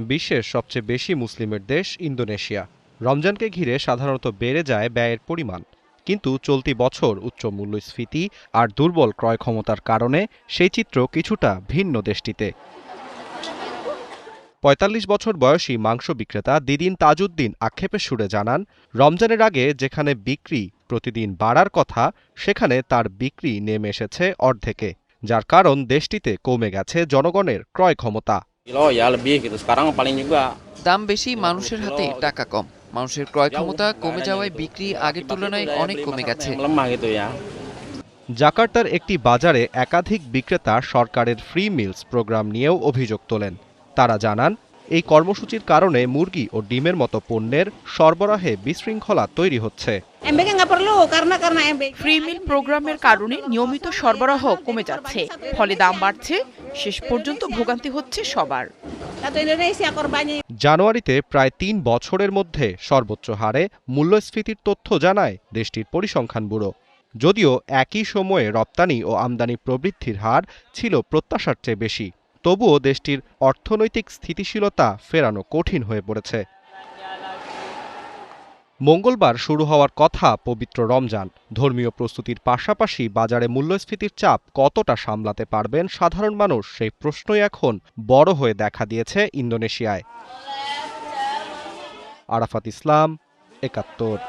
বিশ্বের সবচেয়ে বেশি মুসলিমের দেশ ইন্দোনেশিয়া। রমজানকে ঘিরে সাধারণত বেড়ে যায় ব্যয়ের পরিমাণ, কিন্তু চলতি বছর উচ্চ মূল্যস্ফীতি আর দুর্বল ক্রয় ক্ষমতার কারণে সেই চিত্র কিছুটা ভিন্ন দেশটিতে। ৪৫ বছর বয়সী মাংস বিক্রেতা দিদিন তাজউদ্দিন আক্ষেপের সুরে জানান, রমজানের আগে যেখানে বিক্রি প্রতিদিন বাড়ার কথা, সেখানে তার বিক্রি নেমে এসেছে অর্ধেকে, যার কারণ দেশটিতে কমে গেছে জনগণের ক্রয় ক্ষমতা। দাম বেশি, মানুষের হাতে টাকা কম। মানুষের ক্রয় ক্ষমতা কমে যাওয়ায় বিক্রি আগের তুলনায় অনেক কমে গেছে। জাকার্তার একটি বাজারে একাধিক বিক্রেতা সরকারের ফ্রি মিলস প্রোগ্রাম নিয়েও অভিযোগ তোলেন। তারা জানান, এই কর্মসূচির কারণে মুরগি ও ডিমের মতো পণ্যের সরবরাহে বিশৃঙ্খলা তৈরি হচ্ছে। ফ্রি মিল প্রোগ্রামের কারণে নিয়মিত সরবরাহ কমে যাচ্ছে, ফলে দাম বাড়ছে। শেষ পর্যন্ত ভোগান্তি হচ্ছে সবার। জানুয়ারিতে প্রায় ৩ বছরের মধ্যে সর্বোচ্চ হারে মূল্যস্ফীতির তথ্য জানায় দেশটির পরিসংখ্যান ব্যুরো। যদিও একই সময়ে রপ্তানি ও আমদানি প্রবৃদ্ধির হার ছিল প্রত্যাশার চেয়ে বেশি, তবুও দেশটির অর্থনৈতিক স্থিতিশীলতা ফেরানো কঠিন হয়ে পড়েছে। মঙ্গলবার শুরু হওয়ার কথা পবিত্র রমজান। ধর্মীয় প্রস্তুতির পাশাপাশি বাজারে মূল্যস্ফীতির চাপ কতটা সামলাতে পারবেন সাধারণ মানুষ, সেই প্রশ্নই এখন বড় হয়ে দেখা দিয়েছে ইন্দোনেশিয়ায়। আরাফাত ইসলাম, ৭১।